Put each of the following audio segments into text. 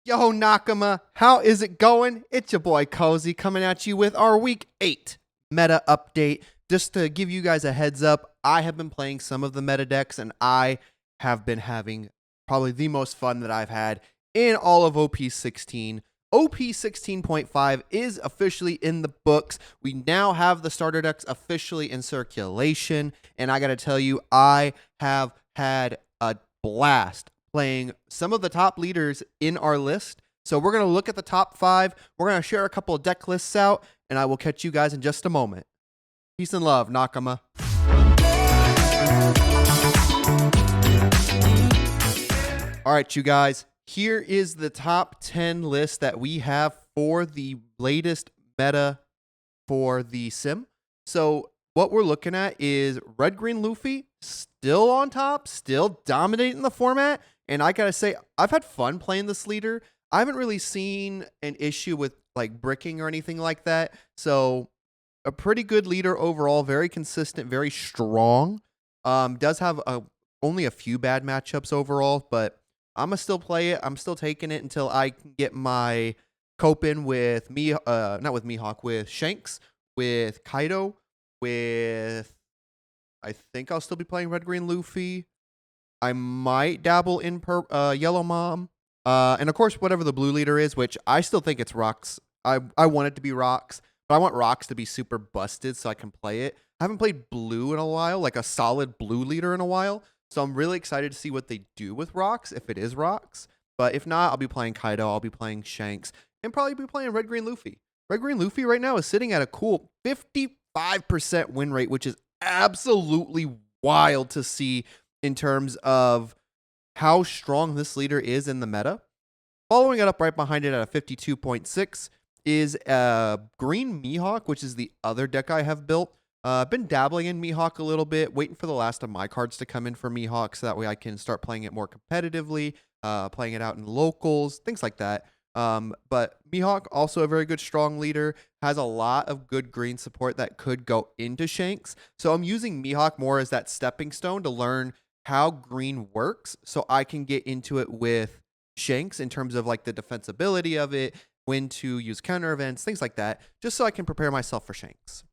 Yo, Nakama, how is it going? It's your boy Cozy coming at you with our Week 8 meta update. Just to give you guys a heads up, I have been playing some of the meta decks, and I have been having probably the most fun that I've had in all of OP16. OP 16.5 is officially in the books. We now have the starter decks officially in circulation, and I gotta tell you, I have had a blast playing some of the top leaders in our list. So we're going to look at the top 5. We're going to share a couple of deck lists out, and I will catch you guys in just a moment. Peace and love, Nakama. All right, you guys. Here is the top 10 list that we have for the latest meta for the sim. So what we're looking at is Red Green Luffy still on top, still dominating the format. And I gotta say, I've had fun playing this leader. I haven't really seen an issue with like bricking or anything like that. So a pretty good leader overall, very consistent, very strong. Does have only a few bad matchups overall, but I'm gonna still play it. I'm still taking it until I can get my cope in with me, not with Mihawk, with Shanks, with Kaido, with I think I'll still be playing Red Green Luffy. I might dabble in Yellow Mom. And of course, whatever the blue leader is, which I still think it's Rocks. I want it to be Rocks, but I want Rocks to be super busted so I can play it. I haven't played blue in a while, like a solid blue leader in a while. So I'm really excited to see what they do with Rocks, if it is Rocks. But if not, I'll be playing Kaido, I'll be playing Shanks, and probably be playing Red Green Luffy. Red Green Luffy right now is sitting at a cool 55% win rate, which is absolutely wild to see in terms of how strong this leader is in the meta. Following it up right behind it at a 52.6 is Green Mihawk, which is the other deck I have built. I've been dabbling in Mihawk a little bit, waiting for the last of my cards to come in for Mihawk so that way I can start playing it more competitively, playing it out in locals, things like that. But Mihawk, also a very good strong leader, has a lot of good green support that could go into Shanks. So I'm using Mihawk more as that stepping stone to learn how green works so I can get into it with Shanks in terms of like the defensibility of it, when to use counter events, things like that, just so I can prepare myself for Shanks.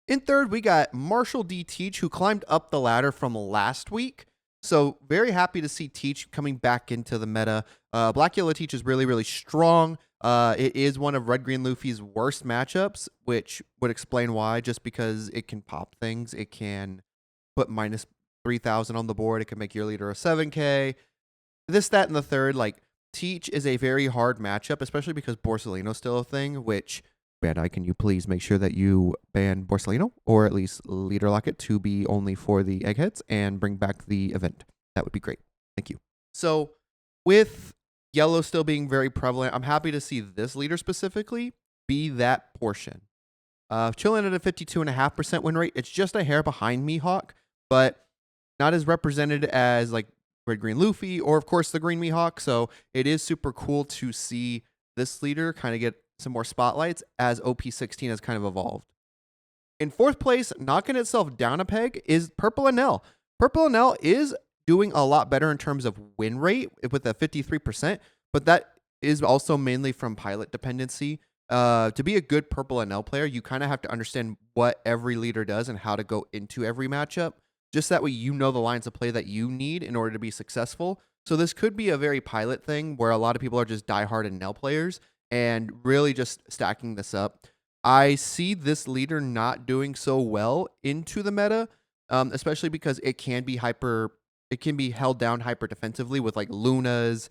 In third, we got Marshall D. Teach, who climbed up the ladder from last week. So very happy to see Teach coming back into the meta. Black Yellow Teach is really, really strong. It is one of Red Green Luffy's worst matchups, which would explain why, just because it can pop things. It can put minus 3,000 on the board. It can make your leader a 7K. This, that, and the third. Like, Teach is a very hard matchup, especially because Borsalino's still a thing, which, Bandai, can you please make sure that you ban Borsalino, or at least leader lock it to be only for the eggheads, and bring back the event? That would be great. Thank you. So, with yellow still being very prevalent, I'm happy to see this leader specifically be that portion. Chilling at a 52.5% win rate. It's just a hair behind Mihawk, but not as represented as like Red Green Luffy or of course the Green Mihawk. So it is super cool to see this leader kind of get some more spotlights as OP16 has kind of evolved. In fourth place, knocking itself down a peg, is Purple Enel. Purple Enel is doing a lot better in terms of win rate with a 53%, but that is also mainly from pilot dependency. To be a good Purple Enel player, you kind of have to understand what every leader does and how to go into every matchup. Just that way you know the lines of play that you need in order to be successful. So this could be a very pilot thing where a lot of people are just diehard Enel players and really just stacking this up. I see this leader not doing so well into the meta, especially because it can be held down hyper defensively with like Lunas,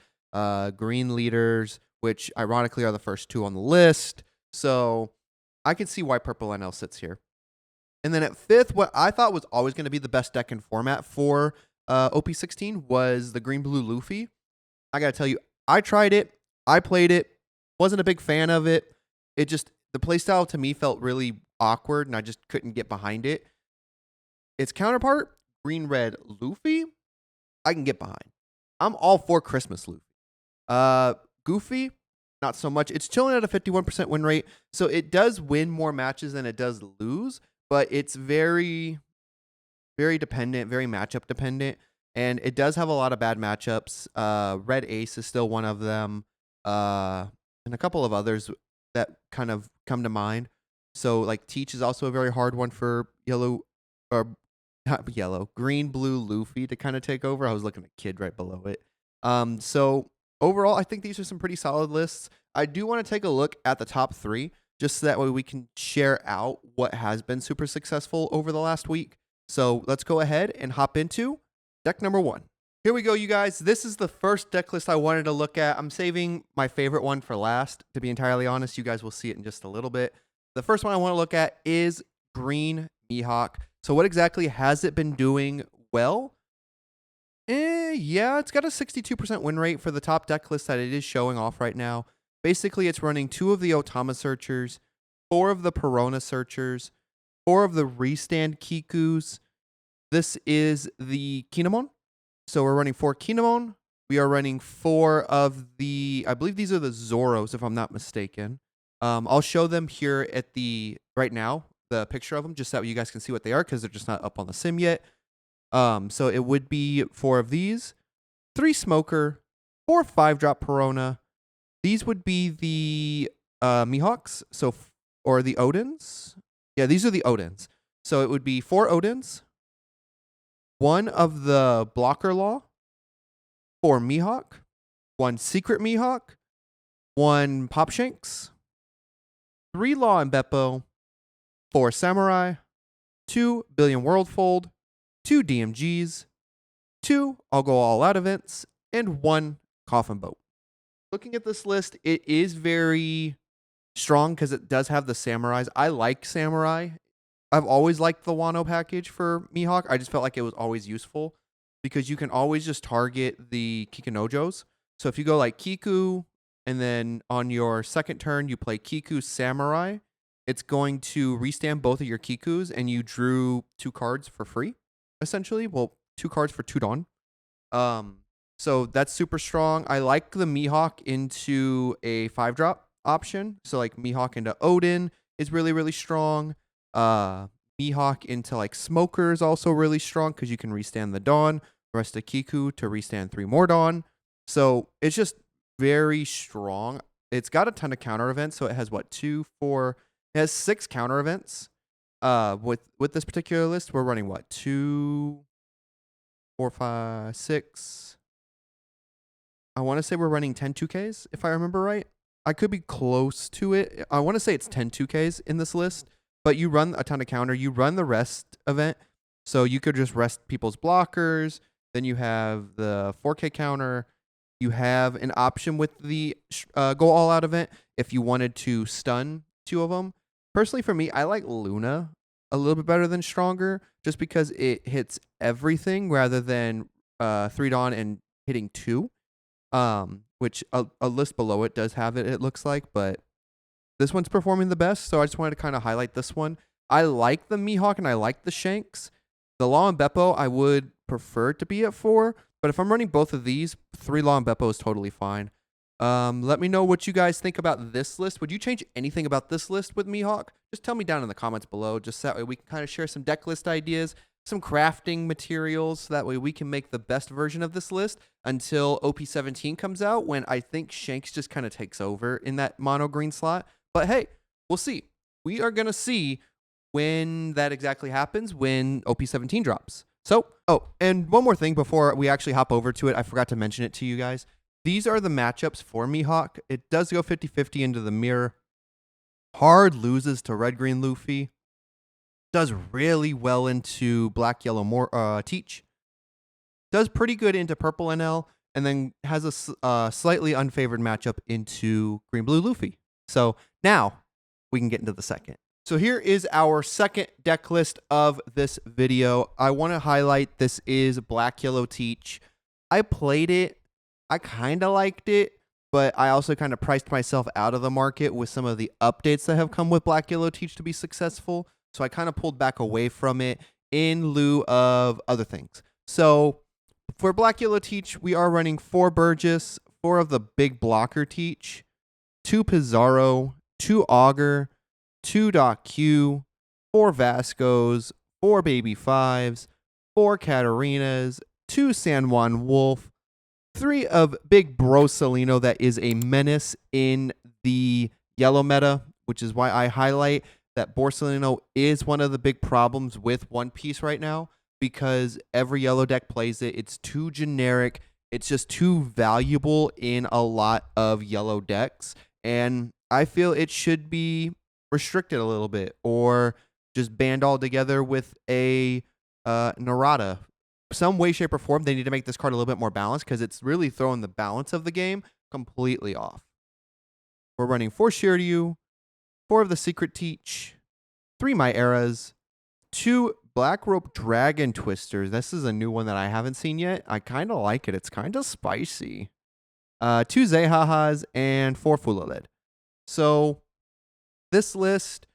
green leaders, which ironically are the first 2 on the list. So I can see why Purple NL sits here. And then at 5th, what I thought was always going to be the best deck in format for OP16 was the Green Blue Luffy. I got to tell you, I tried it. I played it. Wasn't a big fan of it. The playstyle to me felt really awkward, and I just couldn't get behind it. Its counterpart, Green Red Luffy, I can get behind. I'm all for Christmas Luffy. Goofy, not so much. It's chilling at a 51% win rate, so it does win more matches than it does lose, but it's very, very dependent, very matchup dependent. and it does have a lot of bad matchups. Red Ace is still one of them, and a couple of others that kind of come to mind. So like Teach is also a very hard one for yellow, or not yellow, green, blue Luffy to kind of take over. I was looking at Kid right below it. So overall, I think these are some pretty solid lists. I do want to take a look at the top 3, just so that way we can share out what has been super successful over the last week. So let's go ahead and hop into deck number 1. Here we go, you guys. This is the first deck list I wanted to look at. I'm saving my favorite one for last, to be entirely honest. You guys will see it in just a little bit. The first one I want to look at is Green Mihawk. So what exactly has it been doing well? Yeah, it's got a 62% win rate for the top deck list that it is showing off right now. Basically, it's running 2 of the Otama Searchers, 4 of the Perona Searchers, 4 of the Restand Kikus. This is the Kinemon. So we're running 4 Kinemon. We are running 4 of the, I believe these are the Zoros, if I'm not mistaken. I'll show them here at the, right now, the picture of them, just so you guys can see what they are, because they're just not up on the sim yet. So it would be 4 of these, 3 Smoker, 4 5-drop Perona. These would be the Mihawks, so or the Odins. Yeah, these are the Odins. So it would be 4 Odins, 1 of the Blocker Law, 4 Mihawk, 1 Secret Mihawk, 1 Pop Shanks, 3 Law and Beppo, 4 Samurai, 2 Billion World Fold, 2 DMGs, 2 I'll Go All Out events, and 1 Coffin Boat. Looking at this list, it is very strong because it does have the Samurais. I like Samurai. I've always liked the Wano package for Mihawk. I just felt like it was always useful because you can always just target the Kikunojos. So if you go like Kiku, and then on your second turn you play Kiku Samurai, it's going to restand both of your Kikus, and you drew 2 cards for free, essentially. Well, 2 cards for 2 Dawn. So that's super strong. I like the Mihawk into a 5-drop option. So like Mihawk into Odin is really, really strong. Mihawk into like Smoker is also really strong because you can restand the Dawn, rest of Kiku to restand 3 more Dawn. So it's just very strong. It's got a ton of counter events. So it has what, 2, 4, it has 6 counter events. With this particular list, we're running what, 2, 4, 5, 6. I want to say we're running 10 2Ks, if I remember right. I could be close to it. I want to say it's 10 2Ks in this list, but you run a ton of counter. You run the rest event, so you could just rest people's blockers. Then you have the 4K counter. You have an option with the Go All Out event if you wanted to stun 2 of them. Personally, for me, I like Luna a little bit better than Stronger, just because it hits everything rather than 3 Dawn and hitting 2. Which a list below it does have it, it looks like, but this one's performing the best, so I just wanted to kind of highlight this one. I like the Mihawk and I like the Shanks. The Law and Beppo I would prefer to be at 4, but if I'm running both of these, 3 Law and Beppo is totally fine. Let me know what you guys think about this list. Would you change anything about this list with Mihawk? Just tell me down in the comments below, just so that way we can kind of share some deck list ideas, some crafting materials, so that way we can make the best version of this list until OP17 comes out, when I think Shanks just kind of takes over in that mono green slot. But hey, we'll see. We are going to see when that exactly happens, when OP17 drops. So, oh, and one more thing before we actually hop over to it, I forgot to mention it to you guys. These are the matchups for Mihawk. It does go 50-50 into the mirror. Hard loses to Red Green Luffy. Does really well into Black Yellow Teach. Does pretty good into Purple NL, and then has a slightly unfavored matchup into Green Blue Luffy. So now we can get into the second. So here is our second deck list of this video. I want to highlight this is Black Yellow Teach. I played it. I kind of liked it, but I also kind of priced myself out of the market with some of the updates that have come with Black Yellow Teach to be successful. So I kind of pulled back away from it in lieu of other things. So for Black Yellow Teach, we are running 4 Burgess, 4 of the big blocker Teach, 2 Pizarro, 2 Augur, 2 Doc Q, 4 Vascos, 4 Baby Fives, 4 Katarinas, 2 San Juan Wolf, 3 of Big Bro Salino that is a menace in the yellow meta, which is why I highlight that Borsalino is one of the big problems with One Piece right now, because every yellow deck plays it. It's too generic. It's just too valuable in a lot of yellow decks. And I feel it should be restricted a little bit or just banned altogether with a Narada. Some way, shape, or form, they need to make this card a little bit more balanced because it's really throwing the balance of the game completely off. We're running 4 Shiryu, 4 of the Secret Teach, 3 My Eras, 2 Black Rope Dragon Twisters. This is a new one that I haven't seen yet. I kind of like it. It's kind of spicy. 2 Zehahas and 4 Fulaled. So this list,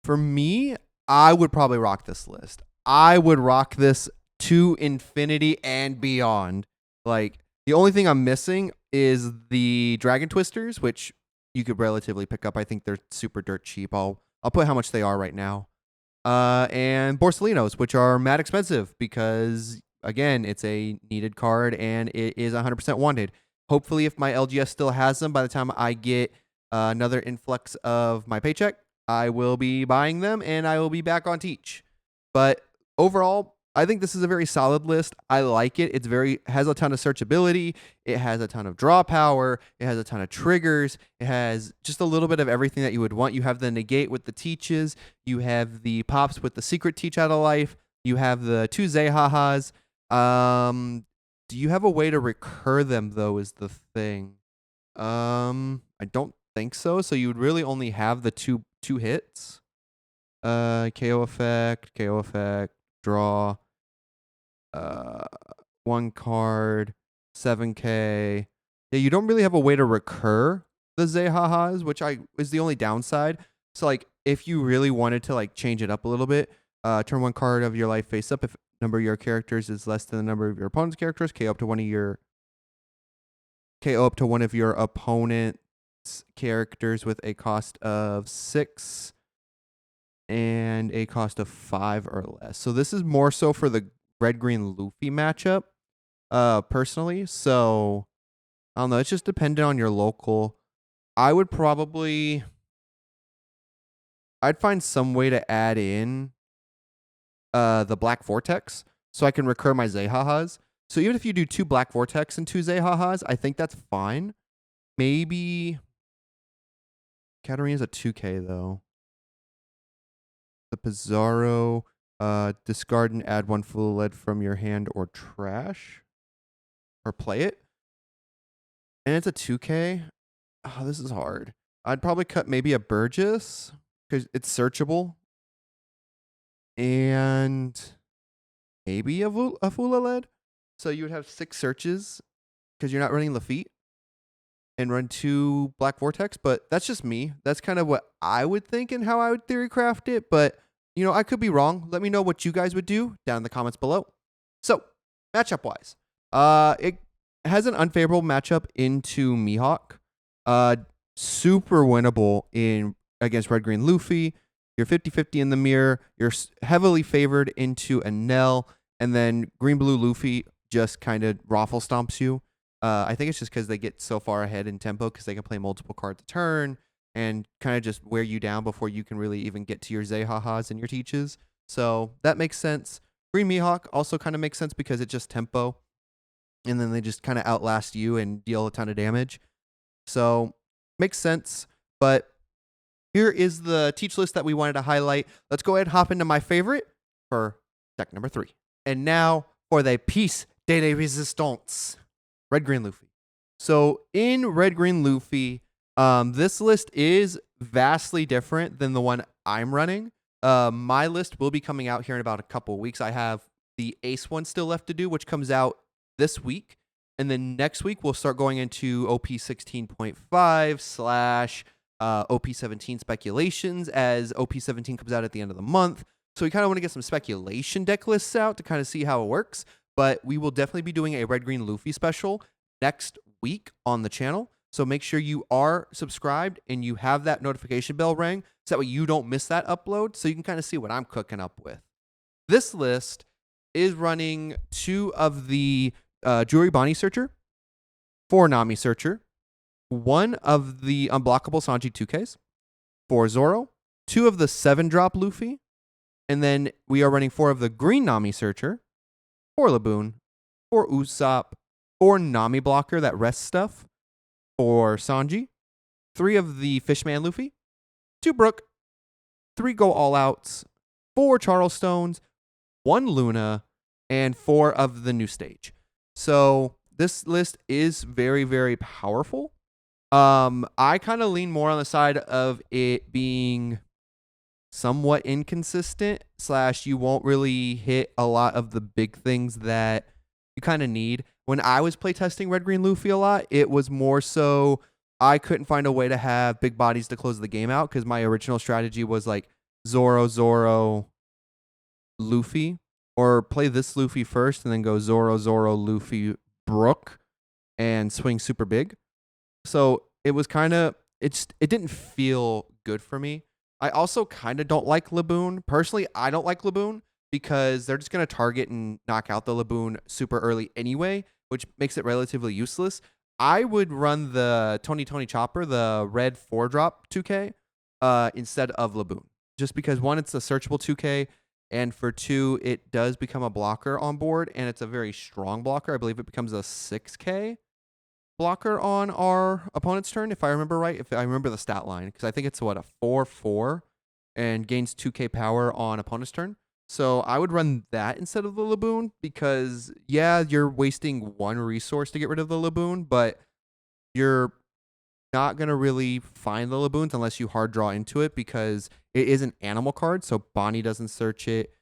for me, I would probably rock this list. I would rock this to infinity and beyond. Like, the only thing I'm missing is the Dragon Twisters, which you could relatively pick up. I think they're super dirt cheap. I'll put how much they are right now. And Borsalinos, which are mad expensive because, again, it's a needed card and it is 100% wanted. Hopefully, if my LGS still has them, by the time I get another influx of my paycheck, I will be buying them and I will be back on Teach. But overall, I think this is a very solid list. I like it. It's has a ton of searchability. It has a ton of draw power. It has a ton of triggers. It has just a little bit of everything that you would want. You have the negate with the teaches. You have the pops with the secret teach out of life. You have the 2 Zehahas. Do you have a way to recur them though? Is the thing. I don't think so. So you would really only have the two hits. KO effect, draw, 1 card, 7K. Yeah, you don't really have a way to recur the Zehahas, which is the only downside. So like, if you really wanted to like change it up a little bit, turn 1 card of your life face up. If number of your characters is less than the number of your opponent's characters, KO up to one of your opponent's characters with a cost of 6 and a cost of 5 or less. So this is more so for the Red-Green Luffy matchup, personally. So I don't know. It's just dependent on your local. I'd find some way to add in the Black Vortex so I can recur my Zehahas. So even if you do 2 Black Vortex and 2 Zehahas, I think that's fine. Maybe Katarina's a 2K though. The Pizarro, discard and add 1 full lead from your hand or trash. Or play it. And it's a 2K. Oh, this is hard. I'd probably cut maybe a Burgess because it's searchable. And maybe a Fula lead. So you would have 6 searches because you're not running Lafitte. And run 2 Black Vortex, but that's just me. That's kind of what I would think and how I would theory craft it, but you know, I could be wrong. Let me know what you guys would do down in the comments below. So, matchup wise, it has an unfavorable matchup into Mihawk. Super winnable against Red-Green Luffy. You're 50-50 in the mirror. You're heavily favored into Enel, and then Green-Blue Luffy just kind of raffle stomps you. I think it's just because they get so far ahead in tempo because they can play multiple cards a turn and kind of just wear you down before you can really even get to your Zehahas and your teaches. So that makes sense. Green Mihawk also kind of makes sense because it's just tempo. And then they just kind of outlast you and deal a ton of damage. So makes sense. But here is the teach list that we wanted to highlight. Let's go ahead and hop into my favorite for deck number 3. And now for the piece de la resistance. Red-Green Luffy. So in Red-Green Luffy, this list is vastly different than the one I'm running. My list will be coming out here in about a couple of weeks. I have the Ace one still left to do, which comes out this week. And then next week, we'll start going into OP16.5 / OP17 speculations as OP17 comes out at the end of the month. So we kind of want to get some speculation deck lists out to kind of see how it works. But we will definitely be doing a Red-Green Luffy special next week on the channel. So make sure you are subscribed and you have that notification bell rang so that way you don't miss that upload so you can kind of see what I'm cooking up with. This list is running 2 of the Jewelry Bonnie Searcher, 4 Nami Searcher, 1 of the Unblockable Sanji 2Ks, 4 Zoro, 2 of the 7-drop Luffy, and then we are running 4 of the Green Nami Searcher, 4 Laboon, 4 Usopp, 4 Nami Blocker, that rest stuff, for Sanji, 3 of the Fishman Luffy, 2 Brook, 3 Go All Outs, 4 Charlestones, 1 Luna, and 4 of the new stage. So this list is very, very powerful. I kind of lean more on the side of it being somewhat inconsistent / you won't really hit a lot of the big things that you kind of need. When I was playtesting Red Green Luffy a lot, it was more so I couldn't find a way to have big bodies to close the game out because my original strategy was like Zoro, Luffy, or play this Luffy first and then go Zoro, Luffy, Brook, and swing super big. So it was kind of, it didn't feel good for me. I also kind of don't like Laboon. Personally, I don't like Laboon because they're just going to target and knock out the Laboon super early anyway, which makes it relatively useless. I would run the Tony Chopper, the red 4-drop 2K, instead of Laboon. Just because 1, it's a searchable 2K, and for 2, it does become a blocker on board, and it's a very strong blocker. I believe it becomes a 6K blocker on our opponent's turn, if I remember right, if I remember the stat line, because I think it's what, a 4/4 and gains 2K power on opponent's turn. So I would run that instead of the Laboon because, yeah, you're wasting 1 resource to get rid of the Laboon, but you're not going to really find the Laboons unless you hard draw into it because it is an animal card. So Bonnie doesn't search it,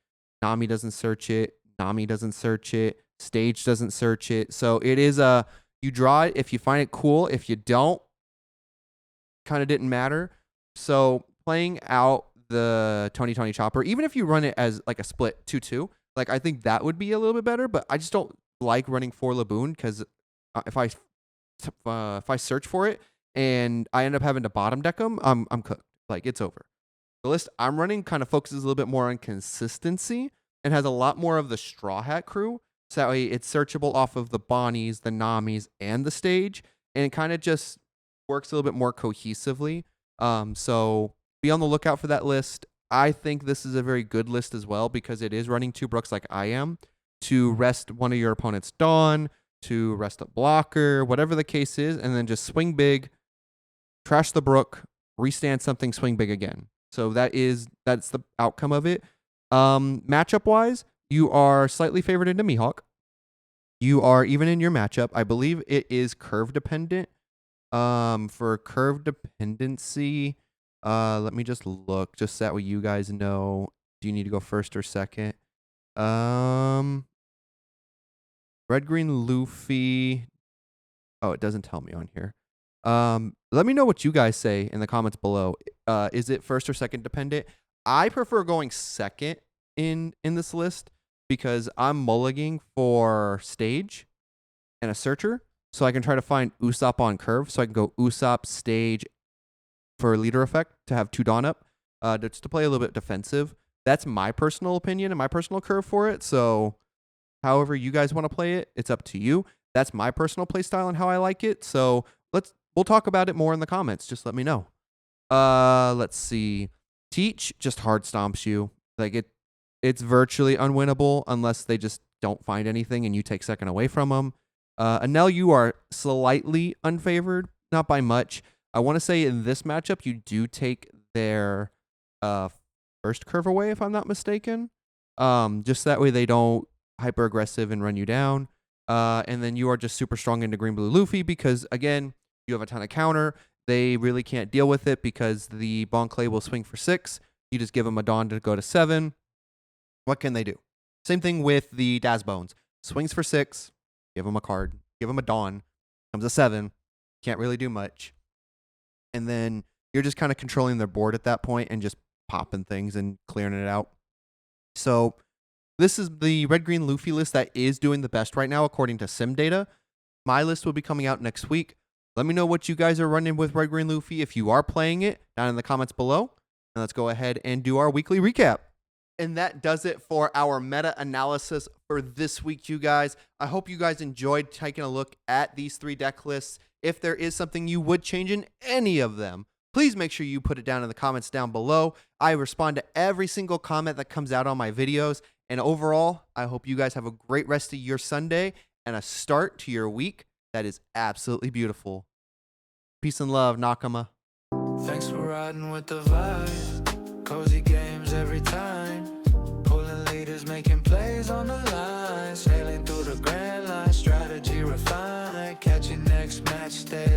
Nami doesn't search it, Nami doesn't search it, Stage doesn't search it. So it is a, you draw it if you find it cool. If you don't, kind of didn't matter. So playing out the Tony Chopper, even if you run it as like a split 2/2, like I think that would be a little bit better. But I just don't like running 4 Laboon because if I search for it and I end up having to bottom deck them, I'm cooked. Like it's over. The list I'm running kind of focuses a little bit more on consistency and has a lot more of the Straw Hat crew. So that way it's searchable off of the Bonnies, the Namis, and the stage. And it kind of just works a little bit more cohesively. So be on the lookout for that list. I think this is a very good list as well because it is running 2 Brooks like I am to rest one of your opponent's Dawn, to rest a blocker, whatever the case is, and then just swing big, trash the Brook, restand something, swing big again. So that's the outcome of it. Matchup wise, you are slightly favored into Mihawk. You are even in your matchup. I believe it is curve dependent. For curve dependency, let me just look, just so that way you guys know. Do you need to go first or second? Red Green Luffy. Oh, it doesn't tell me on here. Let me know what you guys say in the comments below. Is it first or second dependent? I prefer going second in this list because I'm mulliganing for stage and a searcher, so I can try to find Usopp on curve. So I can go Usopp, stage for leader effect to have 2 Dawn up, just to play a little bit defensive. That's my personal opinion and my personal curve for it. So however you guys want to play it, it's up to you. That's my personal play style and how I like it. So we'll talk about it more in the comments. Just let me know. Let's see. Teach just hard stomps you. Like it's virtually unwinnable unless they just don't find anything and you take second away from them. Anel, you are slightly unfavored, not by much. I want to say in this matchup, you do take their first curve away, if I'm not mistaken. Just that way they don't hyper aggressive and run you down. And then you are just super strong into Green Blue Luffy because, again, you have a ton of counter. They really can't deal with it because the Bon Clay will swing for 6. You just give them a Dawn to go to 7. What can they do? Same thing with the Daz Bones. Swings for 6. Give them a card. Give them a Dawn. Comes a 7. Can't really do much. And then you're just kind of controlling their board at that point and just popping things and clearing it out. So this is the Red Green Luffy list that is doing the best right now according to sim data. My list will be coming out next week. Let me know what you guys are running with Red Green Luffy if you are playing it down in the comments below. And let's go ahead and do our weekly recap. And that does it for our meta analysis for this week, you guys. I hope you guys enjoyed taking a look at these 3 deck lists. If there is something you would change in any of them, please make sure you put it down in the comments down below. I respond to every single comment that comes out on my videos. And overall, I hope you guys have a great rest of your Sunday and a start to your week that is absolutely beautiful. Peace and love, Nakama. Thanks for riding with the vibe. Cozy games every time. Pulling leaders, making plays on the line. Sailing through the grand line. Strategy refined. Catch your next match day.